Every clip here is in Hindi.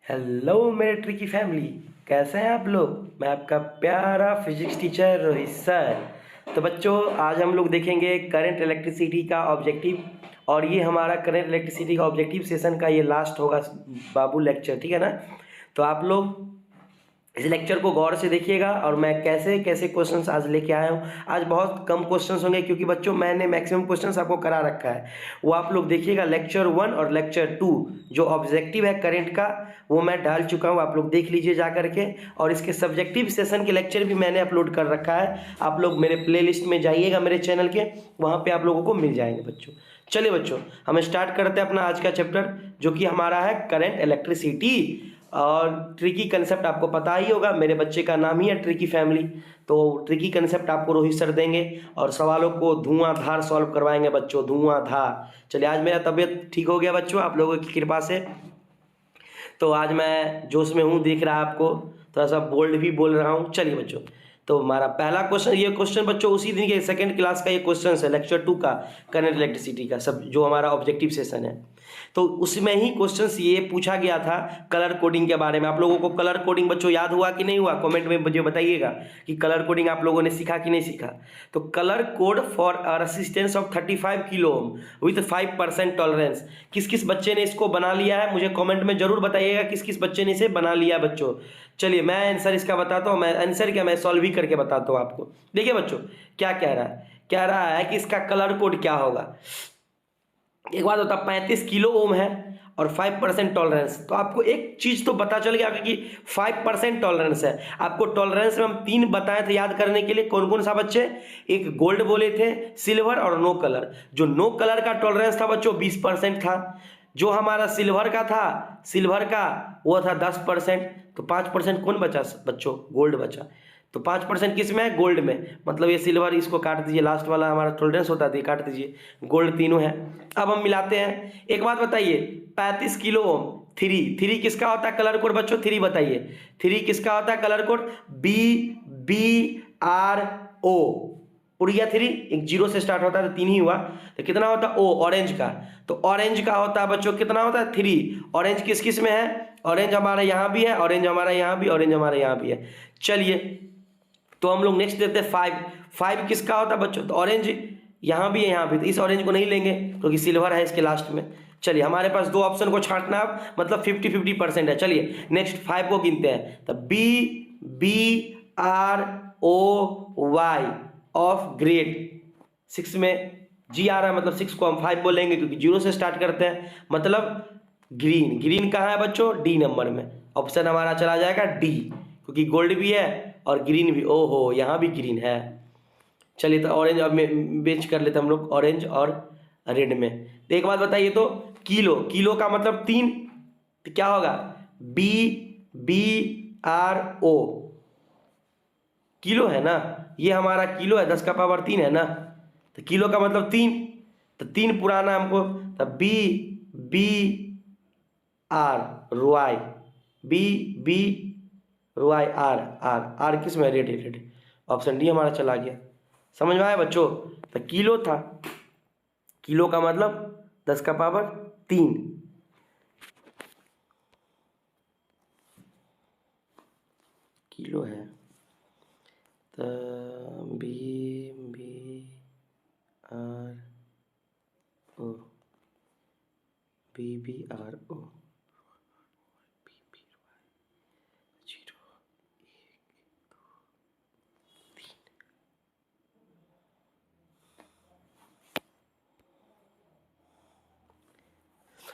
हेलो मेरे ट्रिकी फैमिली, कैसे हैं आप लोग। मैं आपका प्यारा फिजिक्स टीचर रोहित सर। तो बच्चों, आज हम लोग देखेंगे करंट इलेक्ट्रिसिटी का ऑब्जेक्टिव। और ये हमारा करंट इलेक्ट्रिसिटी का ऑब्जेक्टिव सेशन का ये लास्ट होगा बाबू लेक्चर, ठीक है ना। तो आप लोग इस लेक्चर को गौर से देखिएगा और मैं कैसे कैसे क्वेश्चंस आज लेके आया हूँ। आज बहुत कम क्वेश्चंस होंगे क्योंकि बच्चों मैंने मैक्सिमम क्वेश्चंस आपको करा रखा है। वो आप लोग देखिएगा, लेक्चर 1 और लेक्चर 2 जो ऑब्जेक्टिव है करंट का वो मैं डाल चुका हूँ, आप लोग देख लीजिए जा करके। और इसके सब्जेक्टिव सेशन के लेक्चर भी मैंने अपलोड कर रखा है, आप लोग मेरे प्लेलिस्ट में जाइएगा मेरे चैनल के, वहाँ पर आप लोगों को मिल जाएंगे बच्चों। चलिए बच्चों, हम स्टार्ट करते हैं अपना आज का चैप्टर जो कि हमारा है करंट इलेक्ट्रिसिटी। और ट्रिकी कंसेप्ट आपको पता ही होगा, मेरे बच्चे का नाम ही है ट्रिकी फैमिली। तो ट्रिकी कंसेप्ट आपको रोहित सर देंगे और सवालों को धुआंधार सॉल्व करवाएंगे बच्चों, धुआंधार। चलिए, आज मेरा तबीयत ठीक हो गया बच्चों आप लोगों की कृपा से। तो आज मैं जोश में हूँ, दिख रहा है आपको, थोड़ा सा बोल्ड भी बोल रहा हूँ। चलिए बच्चों, तो हमारा पहला क्वेश्चन, ये क्वेश्चन बच्चों उसी दिन के सेकंड क्लास का ये क्वेश्चन है, लेक्चर 2 का करंट इलेक्ट्रिसिटी का, सब जो हमारा ऑब्जेक्टिव सेशन है। तो उसमें ही क्वेश्चंस ये पूछा गया था कलर कोडिंग के बारे में। आप लोगों को कलर कोडिंग बच्चों याद हुआ कि नहीं हुआ, कमेंट में मुझे बताइएगा कि कलर कोडिंग आप लोगों ने सीखा कि नहीं सीखा। तो colour code for a resistance of 35 kilo ohm with 5% tolerance, किस किस बच्चे ने इसको बना लिया है मुझे कमेंट में जरूर बताइएगा, किस किस बच्चे ने इसे बना लिया बच्चों। चलिए मैं आंसर इसका बताता हूँ, मैं आंसर क्या, मैं सॉल्व ही करके बताता हूँ आपको। देखिए बच्चों क्या कह रहा है, कह रहा है कि इसका कलर कोड क्या होगा। एक बात होता, 35 किलो ओम है और 5% टॉलरेंस। तो आपको एक चीज तो पता चल गया कि 5% टॉलरेंस है। आपको टॉलरेंस में हम 3 बताए थे याद करने के लिए, कौन कौन सा बच्चे, एक गोल्ड बोले थे, सिल्वर और नो कलर। जो नो कलर का टॉलरेंस था बच्चों 20% था, जो हमारा सिल्वर का था, सिल्वर का वो था 10%। तो 5% कौन बचा बच्चों, गोल्ड बचा। तो 5% किस में है, गोल्ड में। मतलब ये सिल्वर, इसको काट दीजिए, लास्ट वाला हमारा टॉलरेंस होता है, काट दीजिए, गोल्ड तीनों है। अब हम मिलाते हैं। एक बात बताइए, 35 किलो ओम, थ्री किसका होता है कलर कोड बच्चों, थ्री बताइए, थ्री किसका होता है कलर कोड, BR O। उड़ गया थ्री, एक जीरो से स्टार्ट होता है तो 3 ही हुआ। तो कितना होता है, ओ ऑरेंज का। तो ऑरेंज का होता है बच्चों कितना होता है, 3। ऑरेंज किस किस में है, ऑरेंज हमारा यहाँ भी है, ऑरेंज हमारा यहाँ भी, ऑरेंज हमारा यहाँ भी है। चलिए तो हम लोग नेक्स्ट देते हैं 5 किसका होता है बच्चों, तो ऑरेंज यहाँ भी है यहाँ भी, तो इस ऑरेंज को नहीं लेंगे क्योंकि सिल्वर है इसके लास्ट में। चलिए हमारे पास 2 ऑप्शन को छांटना अब, मतलब 50-50% है। चलिए नेक्स्ट 5 को गिनते हैं, तो BROY ऑफ ग्रेड 6 में जी आ रहा है, मतलब 6 को हम 5 बोलेंगे क्योंकि 0 से स्टार्ट करते हैं। मतलब ग्रीन कहाँ है बच्चों, डी नंबर में। ऑप्शन हमारा चला जाएगा डी, क्योंकि गोल्ड भी है और ग्रीन भी। ओहो, यहाँ भी ग्रीन है। चलिए तो ऑरेंज अब में बेच कर लेते हम लोग, ऑरेंज और रेड में। तो एक बात बताइए, तो किलो का मतलब 3, तो क्या होगा, BRO, किलो है ना, ये हमारा किलो है, 10 का पावर 3 है ना। तो किलो का मतलब 3, तो 3 पुराना हमको, तो BR रोआई, बी रोआई आर किस में, रेड। ऑप्शन डी हमारा चला गया। समझ में आया बच्चों। तो किलो था, किलो का मतलब 10 का पावर 3। किलो है, तो BRO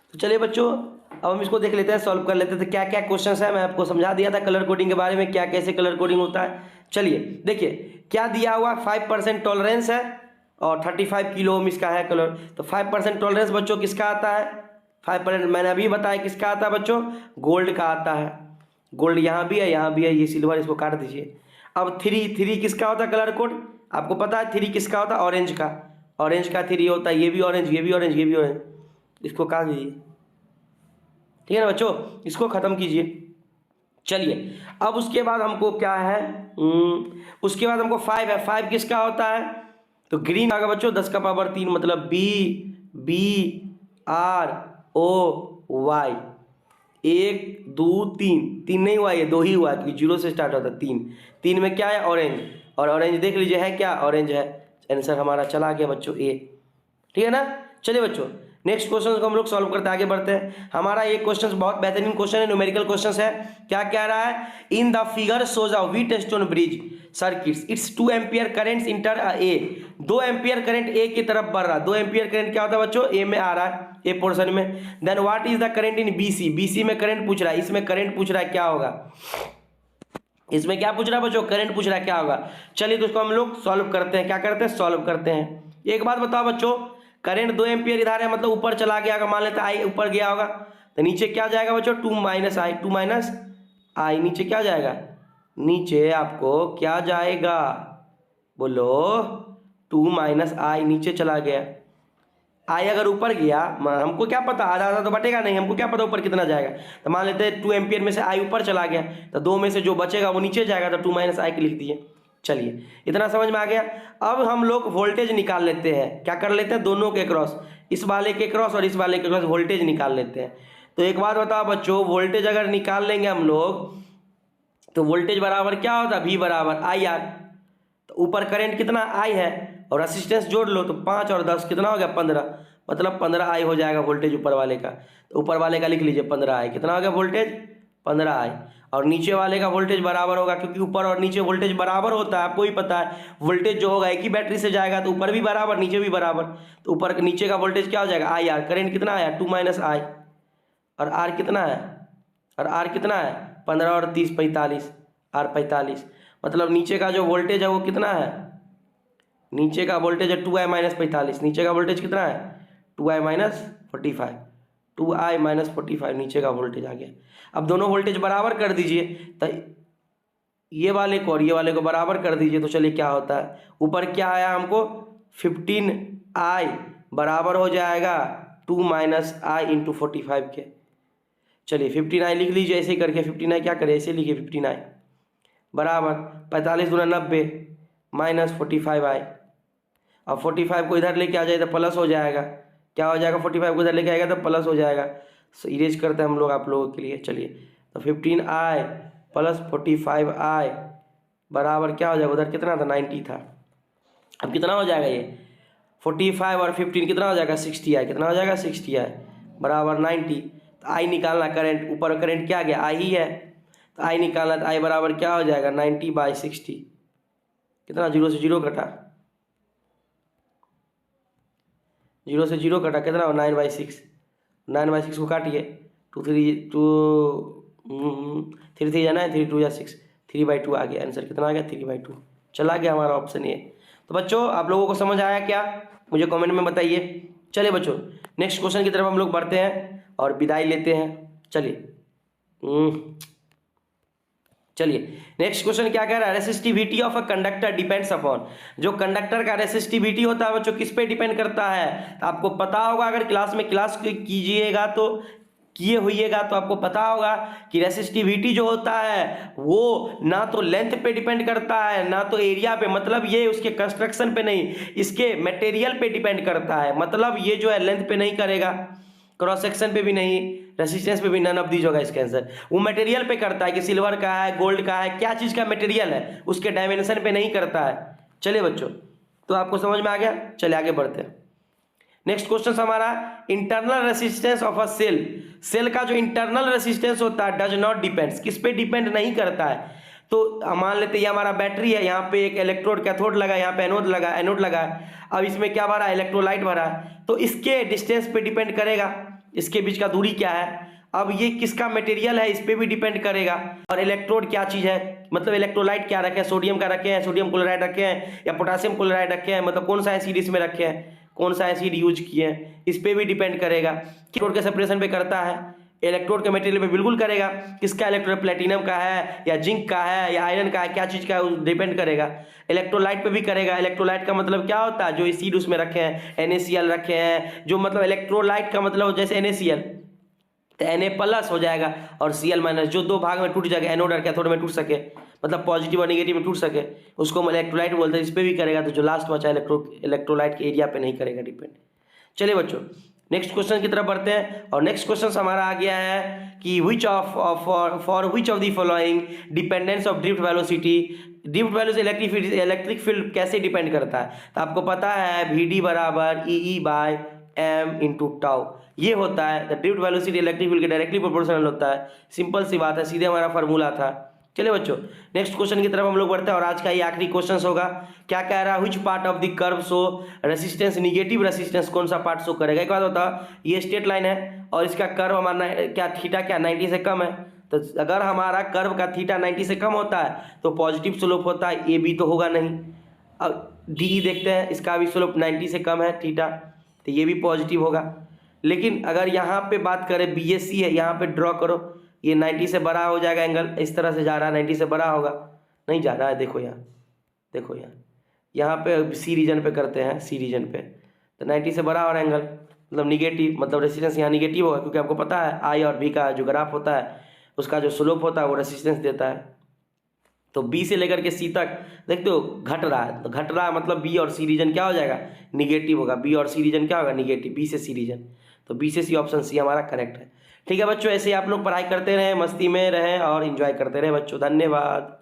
तो चलिए बच्चों, अब हम इसको देख लेते हैं, सॉल्व कर लेते हैं। तो क्या क्या क्वेश्चंस है, मैं आपको समझा दिया था कलर कोडिंग के बारे में, क्या कैसे कलर कोडिंग होता है। चलिए देखिए क्या दिया हुआ, 5% टॉलरेंस है और 35 किलो ओम इसका है कलर। तो 5% टॉलरेंस बच्चों किसका आता है, 5% मैंने अभी बताया किसका आता है बच्चों, गोल्ड का आता है। गोल्ड यहाँ भी है यहाँ भी है, ये सिल्वर, इसको काट दीजिए। अब थ्री किसका होता है कलर कोड, आपको पता है थ्री किसका होता है, ऑरेंज का। ऑरेंज का 3 होता है, ये भी ऑरेंज, ये भी ऑरेंज, ये भी ऑरेंज, इसको काट दीजिए। ठीक है ना बच्चों, इसको खत्म कीजिए। चलिए अब उसके बाद हमको क्या है, उसके बाद हमको 5 है। 5 किसका होता है, तो ग्रीन आएगा बच्चों, 10 का पावर 3, मतलब BROY। 1 2 3, 3 नहीं हुआ, ये 2 ही हुआ क्योंकि 0 से स्टार्ट होता है। 3, 3 में क्या है? ऑरेंज, और ऑरेंज देख लीजिए है क्या? ऑरेंज है। आंसर हमारा चला गया बच्चों ए। ठीक है ना? चलिए बच्चों नेक्स्ट क्वेश्चन को हम लोग सॉल्व करते आगे बढ़ते हैं। हमारा ये क्वेश्चन बहुत बेहतरीन क्वेश्चन है, न्यूमेरिकल क्वेश्चन है। क्या कह रहा है? In the figure shows a Wheatstone bridge circuits it's 2 ampere currents inter A. 2 ampere current A की तरफ बढ़ रहा है। 2 एम्पियर करंट क्या होता है बच्चों? ए में आ रहा है, ए पोर्शन में। Then what is the current in BC? BC में करंट पूछ रहा है, इसमें करंट पूछ रहा है, क्या होगा? इसमें क्या पूछ रहा है बच्चों? करंट पूछ रहा है, क्या होगा? चलिए तो उसको हम लोग सॉल्व करते हैं। क्या करते हैं? सॉल्व करते हैं। एक बात बताओ बच्चों, करंट 2 एम्पियर इधर है, मतलब ऊपर चला गया, अगर मान लेते आई ऊपर गया होगा तो नीचे क्या जाएगा बच्चों? 2 माइनस आई, 2 माइनस आई, नीचे क्या जाएगा? नीचे आपको क्या जाएगा? बोलो। 2 माइनस आई नीचे चला गया। आई अगर ऊपर गया, हमको क्या पता, आधा आधा तो बटेगा नहीं, हमको क्या पता ऊपर कितना जाएगा। तो मान लेते हैं 2 एम्पियर में से आई ऊपर चला गया, तो 2 में से जो बचेगा वो नीचे जाएगा, तो 2 माइनस आई के लिख दिए। चलिए इतना समझ में आ गया। अब हम लोग वोल्टेज निकाल लेते हैं। क्या कर लेते हैं? दोनों के क्रॉस, इस वाले के क्रॉस और इस वाले के क्रॉस वोल्टेज निकाल लेते हैं। तो एक बात बताओ बच्चों, वोल्टेज अगर निकाल लेंगे हम लोग तो वोल्टेज बराबर क्या होता है? V बराबर आई आर। तो ऊपर करंट कितना? आई है, और रेसिस्टेंस जोड़ लो तो 5 और 10 कितना हो गया? 15, मतलब 15 आई हो जाएगा वोल्टेज ऊपर वाले का। तो ऊपर वाले का लिख लीजिए 15 आई। कितना हो गया वोल्टेज? 15 आई। और नीचे वाले का वोल्टेज बराबर होगा, क्योंकि ऊपर और नीचे वोल्टेज बराबर होता है, आपको ही पता है। वोल्टेज जो होगा एक ही बैटरी से जाएगा, तो ऊपर भी बराबर नीचे भी बराबर। तो ऊपर नीचे का वोल्टेज क्या हो जाएगा? I R. करंट कितना आया? 2 माइनस आई। और आर कितना है? और आर कितना है? 15 और 30 45, आर 45। मतलब नीचे का जो वोल्टेज है वो कितना है? नीचे का वोल्टेज है 2i माइनस 45। नीचे का वोल्टेज कितना है? 2i माइनस 45, 2i माइनस 45 नीचे का वोल्टेज आ गया। अब दोनों वोल्टेज बराबर कर दीजिए, तो ये वाले को और ये वाले को बराबर कर दीजिए। तो चलिए क्या होता है, ऊपर क्या आया हमको? 15i बराबर हो जाएगा 2 माइनस आई इंटू 45 के। चलिए 15i लिख लीजिए ऐसे करके। 15i क्या करें? ऐसे लिखिए 15i बराबर 45 दूना 90 माइनस 45i। अब 45 को इधर लेके आ जाए तो प्लस हो जाएगा। क्या हो जाएगा? 45 को इधर लेके आएगा तो प्लस हो जाएगा। सो इरेज करते हैं हम लोग आप लोगों के लिए। चलिए तो 15i प्लस 45i बराबर क्या हो जाएगा? उधर कितना था? 90 था। अब कितना हो जाएगा? ये 45 और 15 कितना हो जाएगा? 60i। कितना हो जाएगा? 60i बराबर 90। तो आई निकालना, करंट ऊपर करंट क्या गया? आई ही है, तो आई निकालना। तो आई बराबर क्या हो जाएगा? 90/60। कितना? 0 से 0 कटा, 0 से 0 कटा, कितना हो? 9/6। 9/6 को काटिए, 2 3 2 3 3 9, 3 2 6, 3/2 आ गया। आंसर कितना आ गया? 3/2 चला गया हमारा ऑप्शन ए। तो बच्चों आप लोगों को समझ आया क्या? मुझे कमेंट में बताइए। चलिए बच्चों नेक्स्ट क्वेश्चन की तरफ हम लोग बढ़ते हैं और विदाई लेते हैं। चलिए नेक्स्ट क्वेश्चन क्या कह रहा है? Resistivity of a conductor depends upon. जो कंडक्टर का रेसिस्टिविटी होता है बच्चों किस पे डिपेंड करता है? तो आपको पता होगा, अगर क्लास में क्लास कीजिएगा तो किए होइएगा तो आपको पता होगा कि रेसिस्टिविटी जो होता है वो ना तो लेंथ पे डिपेंड करता है ना तो एरिया पे, मतलब ये उसके कंस्ट्रक्शन पे नहीं, इसके मटेरियल पे डिपेंड करता है। मतलब ये जो है लेंथ पे नहीं करेगा, क्रॉस सेक्शन पे भी नहीं, रेसिस्टेंस पे भी, नन ऑफ दीज होगा इसका आंसर। वो मटेरियल पे करता है कि सिल्वर का है, गोल्ड का है, क्या चीज़ का मटेरियल है, उसके डायमेंशन पे नहीं करता है। चलिए बच्चों तो आपको समझ में आ गया। चलिए आगे बढ़ते हैं। नेक्स्ट क्वेश्चन हमारा internal resistance of a cell. Cell का जो इंटरनल रेसिस्टेंस होता है डज नॉट डिपेंड्स, किस पे डिपेंड नहीं करता है। तो मान लेते हैं ये हमारा बैटरी है, यहाँ पे एक इलेक्ट्रोड कैथोड लगा, यहाँ पे एनोड लगा है। अब इसमें क्या भरा है? इलेक्ट्रोलाइट भरा है। तो इसके डिस्टेंस पे डिपेंड करेगा, इसके बीच का दूरी क्या है। अब ये किसका मटेरियल है इस पे भी डिपेंड करेगा। और इलेक्ट्रोड क्या चीज़ है, मतलब इलेक्ट्रोलाइट क्या रखे हैं, सोडियम का रखे हैं, सोडियम क्लोराइड रखे हैं या पोटासियम क्लोराइड रखे हैं, मतलब कौन सा एसिड इसमें रखे हैं, कौन सा एसिड यूज किए हैं, इस पे भी डिपेंड करेगा। इलेक्ट्रोड के सेपरेशन पे करता है, इलेक्ट्रोड के मटेरियल पे बिल्कुल करेगा। किसका इलेक्ट्रोड, प्लेटिनम का है या जिंक का है या आयरन का है, क्या चीज़ का है डिपेंड करेगा। इलेक्ट्रोलाइट पे भी करेगा। इलेक्ट्रोलाइट का मतलब क्या होता है, जो एसिड उसमें रखे हैं, NaCl रखे हैं, जो मतलब इलेक्ट्रोलाइट का मतलब जैसे NaCl तो Na+ हो जाएगा और Cl-, जो दो भाग में टूट जाएगा, एनोड और कैथोड में टूट सके, मतलब पॉजिटिव और नेगेटिव में टूट सके, उसको हम इलेक्ट्रोलाइट बोलते हैं। इस पर भी करेगा। तो जो लास्ट बचा इलेक्ट्रोलाइट के एरिया पे नहीं करेगा डिपेंड। चलिए बच्चों नेक्स्ट क्वेश्चन की तरफ बढ़ते हैं और नेक्स्ट क्वेश्चन हमारा आ गया है कि for which of the following dependence of drift velocity, drift velocity electric field कैसे डिपेंड करता है। तो आपको पता है VD बराबर EE by M into tau, ये होता है the drift velocity electric field के डायरेक्टली प्रोपोर्शनल होता है। सिंपल सी बात है, सीधे हमारा फार्मूला था। चलिए बच्चों नेक्स्ट क्वेश्चन की तरफ हम लोग बढ़ते हैं और आज का ये आखिरी क्वेश्चन होगा। क्या कह रहा है, which part of the curve show resistance, negative resistance कौन सा पार्ट शो करेगा। एक बात होता, ये स्ट्रेट लाइन है और इसका कर्व हमारा क्या थीटा क्या 90 से कम है। तो अगर हमारा कर्व का थीटा 90 से कम होता है तो पॉजिटिव स्लोप होता है, ए बी तो होगा नहीं। अब डी देखते हैं, इसका भी स्लोप 90 से कम है थीटा, तो ये भी पॉजिटिव होगा। लेकिन अगर यहाँ पे बात करें BAC है, यहाँ पे ड्रॉ करो, ये 90 से बड़ा हो जाएगा एंगल, इस तरह से जा रहा है 90 से बड़ा होगा, नहीं जा रहा है। देखो यहाँ, देखो यहाँ पे सी रीजन पे करते हैं, सी रीजन पे तो 90 से बड़ा और एंगल मतलब निगेटिव, मतलब रेसिस्टेंस यहाँ निगेटिव होगा, क्योंकि आपको पता है I और B का जो ग्राफ होता है उसका जो स्लोप होता है वो रेसिस्टेंस देता है। तो B से लेकर के C तक देखते हो घट रहा है, तो घट रहा है मतलब B और C रीजन क्या हो जाएगा, निगेटिव होगा। B और C रीजन क्या होगा, निगेटिव। B से C रीजन, तो B से C ऑप्शन C हमारा करेक्ट है। ठीक है बच्चों, ऐसे ही आप लोग पढ़ाई करते रहें, मस्ती में रहें और एंजॉय करते रहें बच्चों। धन्यवाद।